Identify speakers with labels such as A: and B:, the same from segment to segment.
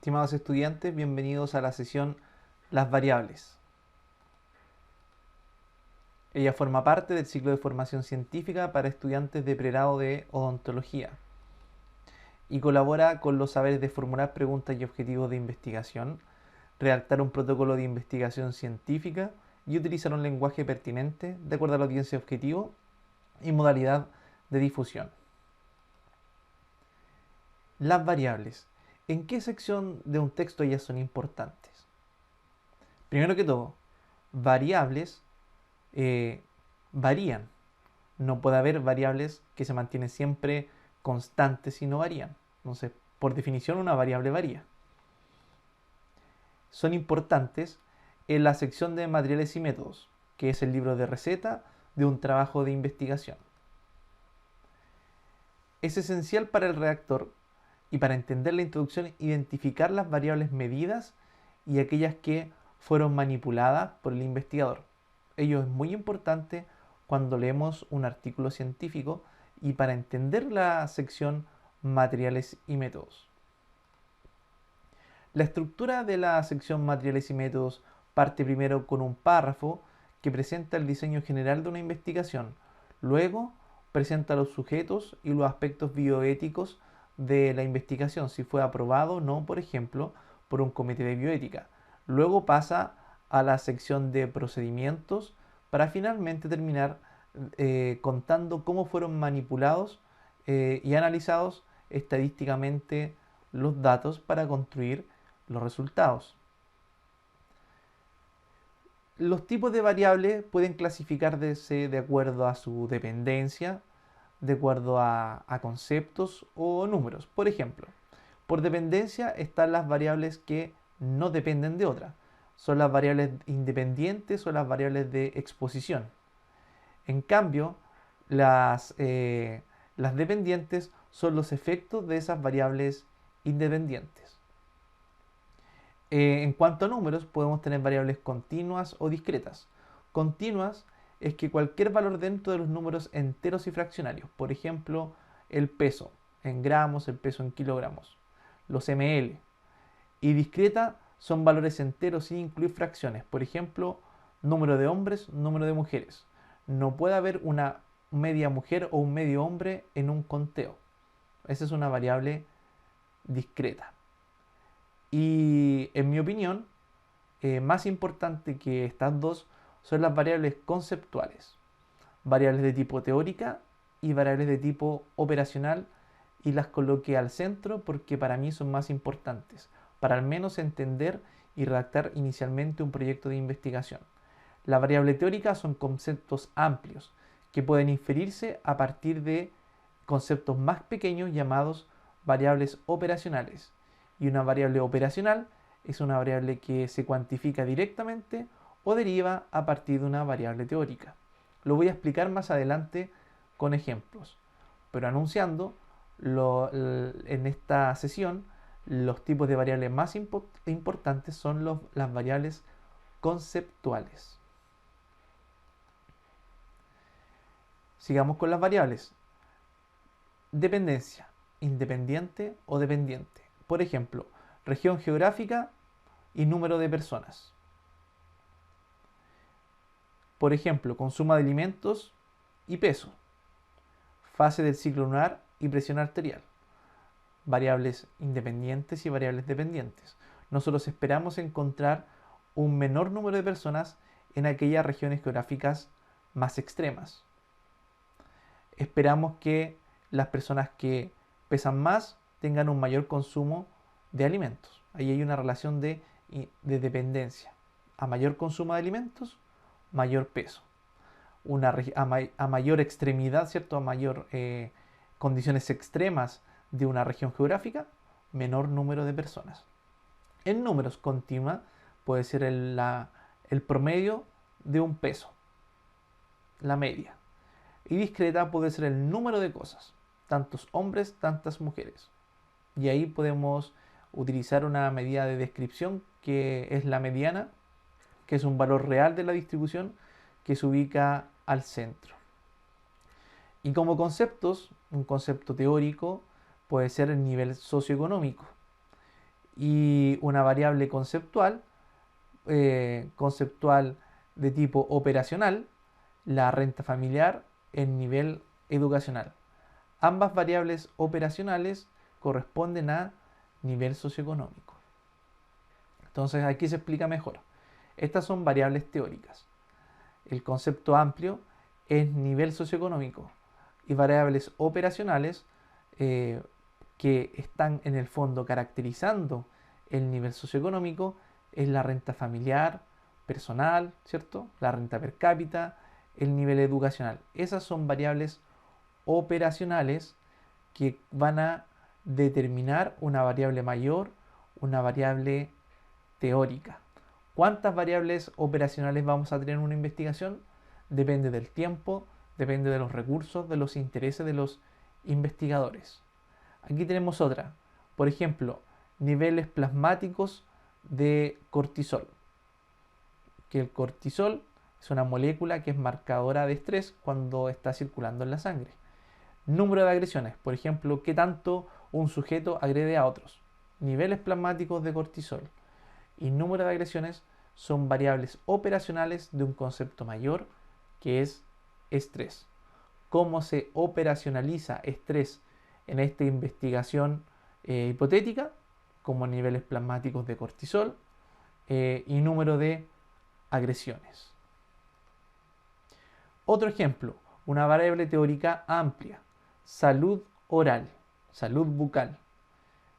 A: Estimados estudiantes, bienvenidos a la sesión Las variables. Ella forma parte del ciclo de formación científica para estudiantes de pregrado de odontología y colabora con los saberes de formular preguntas y objetivos de investigación, redactar un protocolo de investigación científica y utilizar un lenguaje pertinente de acuerdo a la audiencia objetivo y modalidad de difusión. Las variables. ¿En qué sección de un texto ellas son importantes? Primero que todo, variables varían. No puede haber variables que se mantienen siempre constantes y no varían. Entonces, por definición, una variable varía. Son importantes en la sección de materiales y métodos, que es el libro de receta de un trabajo de investigación. Es esencial para el redactor y para entender la introducción identificar las variables medidas y aquellas que fueron manipuladas por el investigador. Ello es muy importante cuando leemos un artículo científico y para entender la sección materiales y métodos. La estructura de la sección materiales y métodos parte primero con un párrafo que presenta el diseño general de una investigación. Luego presenta los sujetos y los aspectos bioéticos de la investigación, si fue aprobado o no, por ejemplo, por un comité de bioética. Luego pasa a la sección de procedimientos para finalmente terminar contando cómo fueron manipulados y analizados estadísticamente los datos para construir los resultados. Los tipos de variables pueden clasificarse de acuerdo a su dependencia, de acuerdo a conceptos o números. Por ejemplo, por dependencia están las variables que no dependen de otra. Son las variables independientes o las variables de exposición. En cambio, las dependientes son los efectos de esas variables independientes. En cuanto a números, podemos tener variables continuas o discretas. Continuas es que cualquier valor dentro de los números enteros y fraccionarios, por ejemplo, el peso en gramos, el peso en kilogramos, los ml. Y discreta son valores enteros sin incluir fracciones, por ejemplo, número de hombres, número de mujeres. No puede haber una media mujer o un medio hombre en un conteo. Esa es una variable discreta. Y en mi opinión, más importante que estas dos son las variables conceptuales. Variables de tipo teórica y variables de tipo operacional, y las coloqué al centro porque para mí son más importantes, para al menos entender y redactar inicialmente un proyecto de investigación. La variable teórica son conceptos amplios que pueden inferirse a partir de conceptos más pequeños llamados variables operacionales. Y una variable operacional es una variable que se cuantifica directamente o deriva a partir de una variable teórica. Lo voy a explicar más adelante con ejemplos, pero anunciando en esta sesión los tipos de variables más importantes son las variables conceptuales. Sigamos con las variables. Dependencia, independiente o dependiente. Por ejemplo, región geográfica y número de personas. Por ejemplo, consumo de alimentos y peso. Fase del ciclo lunar y presión arterial. Variables independientes y variables dependientes. Nosotros esperamos encontrar un menor número de personas en aquellas regiones geográficas más extremas. Esperamos que las personas que pesan más tengan un mayor consumo de alimentos. Ahí hay una relación de dependencia. A mayor consumo de alimentos, mayor peso. A mayor extremidad, ¿cierto? A mayor condiciones extremas de una región geográfica, menor número de personas. En números continua puede ser el promedio de un peso, la media. Y discreta puede ser el número de cosas, tantos hombres, tantas mujeres. Y ahí podemos utilizar una medida de descripción que es la mediana, que es un valor real de la distribución que se ubica al centro. Y como conceptos, un concepto teórico puede ser el nivel socioeconómico. y una variable conceptual de tipo operacional, la renta familiar en nivel educacional. Ambas variables operacionales corresponden a nivel socioeconómico. Entonces aquí se explica mejor. Estas son variables teóricas. El concepto amplio es nivel socioeconómico y variables operacionales que están en el fondo caracterizando el nivel socioeconómico es la renta familiar, personal, ¿cierto? La renta per cápita, el nivel educacional. Esas son variables operacionales que van a determinar una variable mayor, una variable teórica. ¿Cuántas variables operacionales vamos a tener en una investigación? Depende del tiempo, depende de los recursos, de los intereses de los investigadores. Aquí tenemos otra. Por ejemplo, niveles plasmáticos de cortisol. Que el cortisol es una molécula que es marcadora de estrés cuando está circulando en la sangre. Número de agresiones. Por ejemplo, qué tanto un sujeto agrede a otros. Niveles plasmáticos de cortisol y número de agresiones son variables operacionales de un concepto mayor que es estrés. ¿Cómo se operacionaliza estrés en esta investigación hipotética? Como niveles plasmáticos de cortisol y número de agresiones. Otro ejemplo, una variable teórica amplia, salud oral, salud bucal.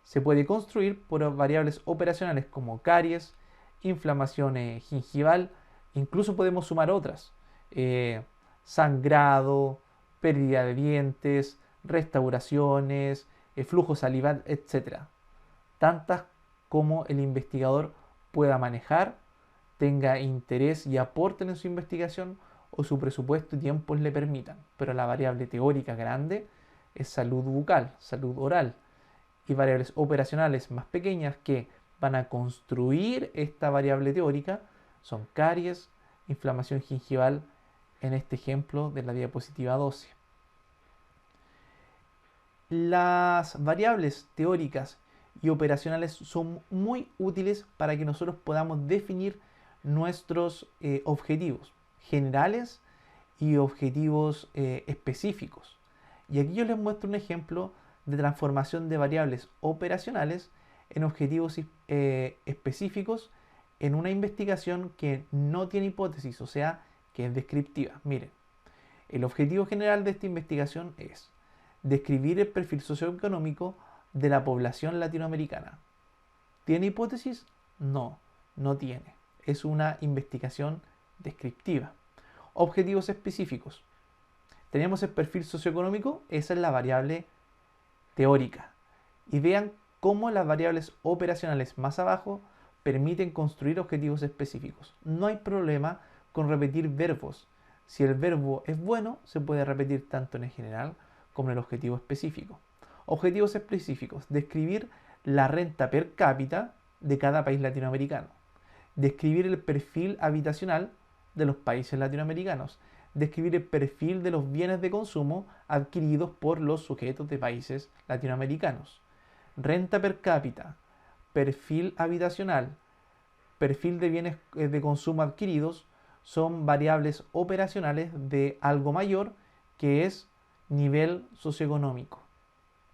A: Se puede construir por variables operacionales como caries, inflamación gingival, incluso podemos sumar otras, sangrado, pérdida de dientes, restauraciones, flujo salival, etc. Tantas como el investigador pueda manejar, tenga interés y aporten en su investigación o su presupuesto y tiempos le permitan. Pero la variable teórica grande es salud bucal, salud oral, y variables operacionales más pequeñas que van a construir esta variable teórica son caries, inflamación gingival, en este ejemplo de la diapositiva 12. Las variables teóricas y operacionales son muy útiles para que nosotros podamos definir nuestros objetivos generales y objetivos específicos. Y aquí yo les muestro un ejemplo de transformación de variables operacionales en objetivos específicos en una investigación que no tiene hipótesis, o sea, que es descriptiva. Miren, el objetivo general de esta investigación es describir el perfil socioeconómico de la población latinoamericana. ¿Tiene hipótesis? No, no tiene. Es una investigación descriptiva. Objetivos específicos. Tenemos el perfil socioeconómico, esa es la variable teórica. Y vean cómo las variables operacionales más abajo permiten construir objetivos específicos. No hay problema con repetir verbos. Si el verbo es bueno, se puede repetir tanto en el general como en el objetivo específico. Objetivos específicos. Describir la renta per cápita de cada país latinoamericano. Describir el perfil habitacional de los países latinoamericanos. Describir el perfil de los bienes de consumo adquiridos por los sujetos de países latinoamericanos. Renta per cápita, perfil habitacional, perfil de bienes de consumo adquiridos son variables operacionales de algo mayor que es nivel socioeconómico.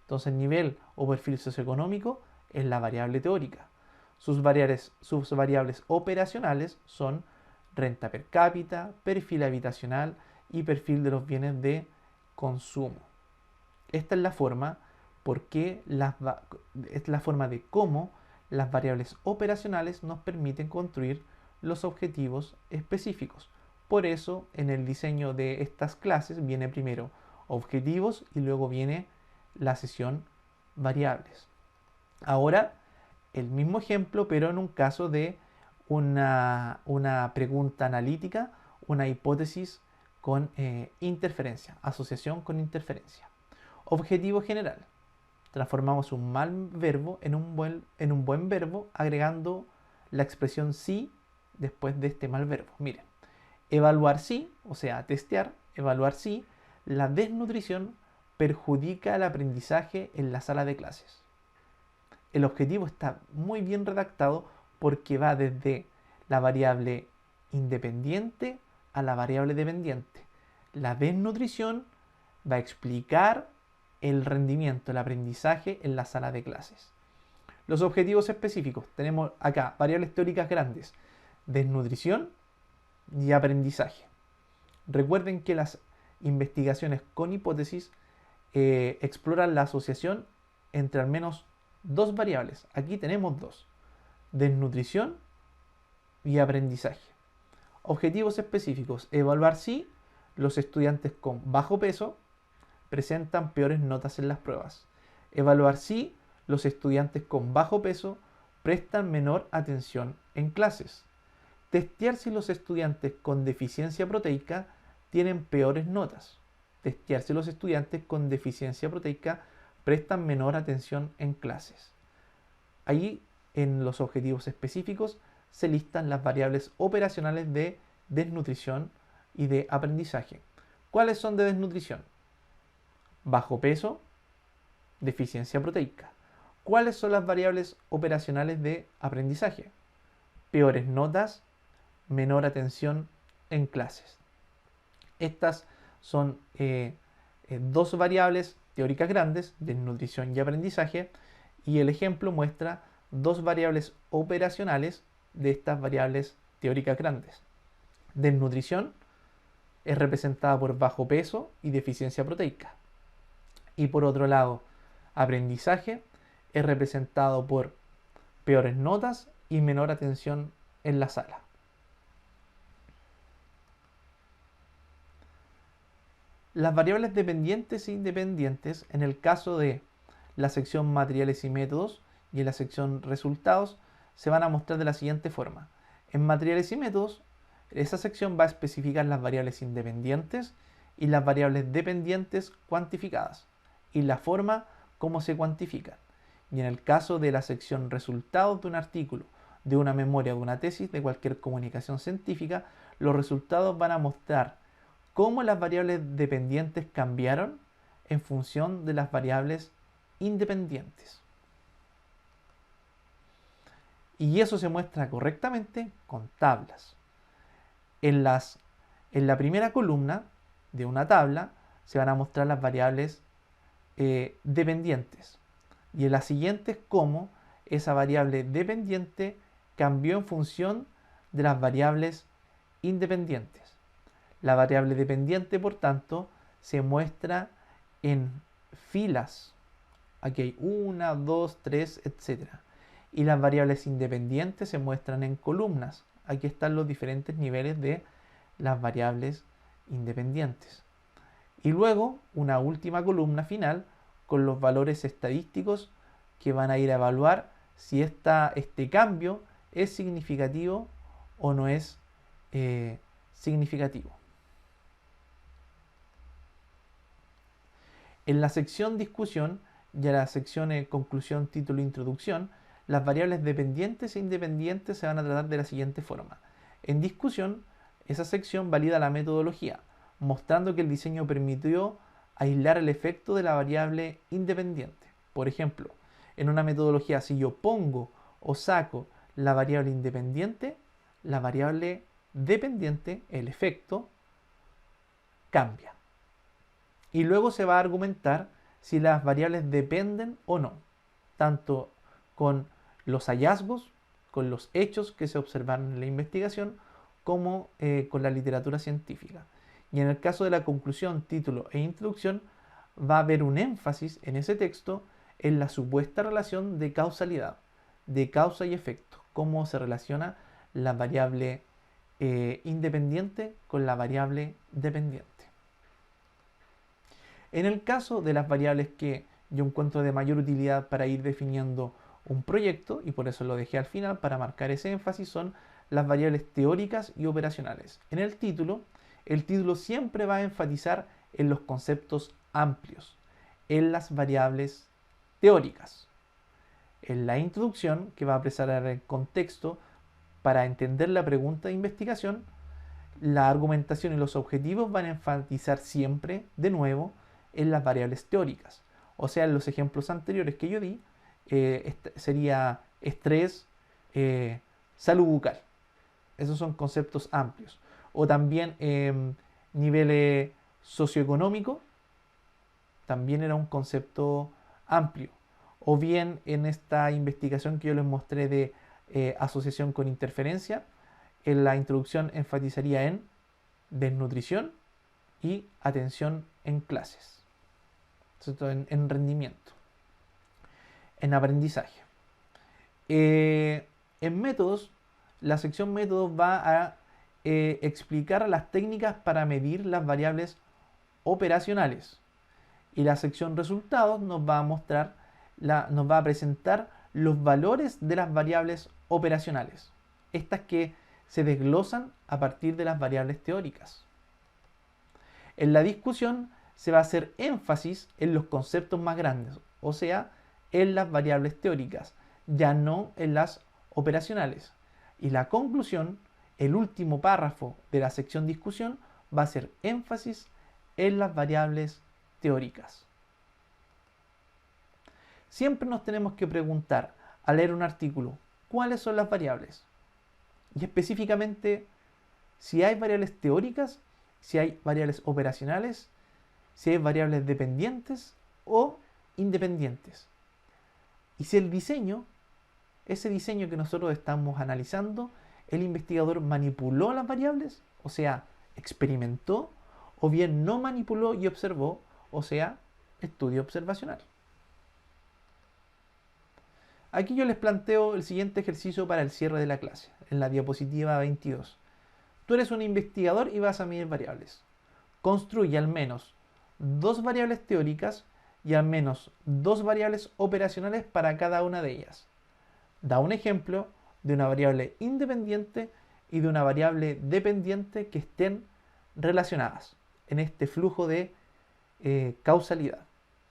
A: Entonces, nivel o perfil socioeconómico es la variable teórica. Sus variables operacionales son renta per cápita, perfil habitacional y perfil de los bienes de consumo. Esta es la forma es la forma de cómo las variables operacionales nos permiten construir los objetivos específicos. Por eso, en el diseño de estas clases viene primero objetivos y luego viene la sesión variables. Ahora, el mismo ejemplo, pero en un caso de una pregunta analítica, una hipótesis con interferencia, asociación con interferencia. Objetivo general. Transformamos un mal verbo en un buen verbo agregando la expresión sí después de este mal verbo. Miren, evaluar si, o sea, testear, evaluar si la desnutrición perjudica el aprendizaje en la sala de clases. el objetivo está muy bien redactado porque va desde la variable independiente a la variable dependiente. La desnutrición va a explicar el rendimiento, el aprendizaje en la sala de clases. Los objetivos específicos. Tenemos acá variables teóricas grandes. Desnutrición y aprendizaje. Recuerden que las investigaciones con hipótesis exploran la asociación entre al menos dos variables. Aquí tenemos dos. Desnutrición y aprendizaje. Objetivos específicos. Evaluar si los estudiantes con bajo peso presentan peores notas en las pruebas. Evaluar si los estudiantes con bajo peso prestan menor atención en clases. Testear si los estudiantes con deficiencia proteica tienen peores notas. Testear si los estudiantes con deficiencia proteica prestan menor atención en clases. Ahí, en los objetivos específicos, se listan las variables operacionales de desnutrición y de aprendizaje. ¿Cuáles son de desnutrición? Bajo peso, deficiencia proteica. ¿Cuáles son las variables operacionales de aprendizaje? Peores notas, menor atención en clases. Estas son dos variables teóricas grandes, desnutrición y aprendizaje, y el ejemplo muestra dos variables operacionales de estas variables teóricas grandes. Desnutrición es representada por bajo peso y deficiencia proteica. Y por otro lado, aprendizaje es representado por peores notas y menor atención en la sala. Las variables dependientes e independientes, en el caso de la sección materiales y métodos y en la sección resultados, se van a mostrar de la siguiente forma. En materiales y métodos, esa sección va a especificar las variables independientes y las variables dependientes cuantificadas y la forma como se cuantifican. Y en el caso de la sección resultados de un artículo, de una memoria, de una tesis, de cualquier comunicación científica, los resultados van a mostrar cómo las variables dependientes cambiaron en función de las variables independientes. Y eso se muestra correctamente con tablas. En la primera columna de una tabla se van a mostrar las variables dependientes. Y en las siguientes cómo esa variable dependiente cambió en función de las variables independientes. La variable dependiente, por tanto, se muestra en filas. Aquí hay 1, 2, 3, etc. Y las variables independientes se muestran en columnas. Aquí están los diferentes niveles de las variables independientes. Y luego una última columna final con los valores estadísticos que van a ir a evaluar si este cambio es significativo o no es significativo. En la sección discusión y en la sección conclusión, título, introducción, las variables dependientes e independientes se van a tratar de la siguiente forma. En discusión, esa sección valida la metodología, mostrando que el diseño permitió aislar el efecto de la variable independiente. Por ejemplo, en una metodología, si yo pongo o saco la variable independiente, la variable dependiente, el efecto, cambia. Y luego se va a argumentar si las variables dependen o no, tanto con los hallazgos, con los hechos que se observaron en la investigación, como con la literatura científica. Y en el caso de la conclusión, título e introducción, va a haber un énfasis en ese texto en la supuesta relación de causalidad, de causa y efecto, cómo se relaciona la variable independiente con la variable dependiente. En el caso de las variables que yo encuentro de mayor utilidad para ir definiendo un proyecto, y por eso lo dejé al final para marcar ese énfasis, son las variables teóricas y operacionales. En el título siempre va a enfatizar en los conceptos amplios, en las variables teóricas. En la introducción, que va a presentar el contexto para entender la pregunta de investigación, la argumentación y los objetivos van a enfatizar siempre, de nuevo, en las variables teóricas. O sea, en los ejemplos anteriores que yo di, sería estrés, salud bucal. Esos son conceptos amplios. O también nivel socioeconómico, también era un concepto amplio. O bien en esta investigación que yo les mostré de asociación con interferencia, en la introducción enfatizaría en desnutrición y atención en clases, en rendimiento, en aprendizaje. En métodos, la sección métodos va a explicar las técnicas para medir las variables operacionales. Y la sección resultados nos va a mostrar, nos va a presentar los valores de las variables operacionales. Estas que se desglosan a partir de las variables teóricas. En la discusión se va a hacer énfasis en los conceptos más grandes, o sea, en las variables teóricas, ya no en las operacionales. Y la conclusión, el último párrafo de la sección discusión, va a hacer énfasis en las variables teóricas. Siempre nos tenemos que preguntar al leer un artículo, ¿cuáles son las variables? Y específicamente, si hay variables teóricas, si hay variables operacionales, si hay variables dependientes o independientes. Y si el diseño, ese diseño que nosotros estamos analizando, el investigador manipuló las variables, o sea, experimentó, o bien no manipuló y observó, o sea, estudio observacional. Aquí yo les planteo el siguiente ejercicio para el cierre de la clase, en la diapositiva 22. Tú eres un investigador y vas a medir variables. Construye al menos 2 variables teóricas y al menos 2 variables operacionales para cada una de ellas. Da un ejemplo de una variable independiente y de una variable dependiente que estén relacionadas en este flujo de causalidad.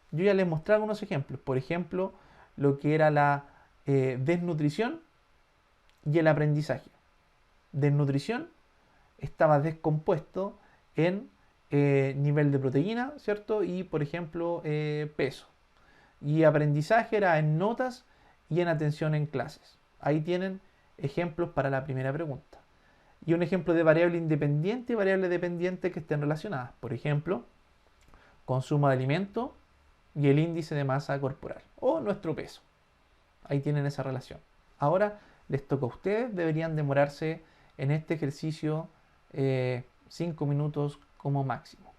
A: Yo ya les mostré algunos ejemplos. Por ejemplo, lo que era la desnutrición y el aprendizaje. Desnutrición estaba descompuesto en nivel de proteína, ¿cierto? Y, por ejemplo, peso. Y aprendizaje era en notas y en atención en clases. Ahí tienen ejemplos para la primera pregunta. Y un ejemplo de variable independiente y variable dependiente que estén relacionadas. Por ejemplo, consumo de alimento y el índice de masa corporal o nuestro peso. Ahí tienen esa relación. Ahora les toca a ustedes, deberían demorarse en este ejercicio 5 minutos como máximo.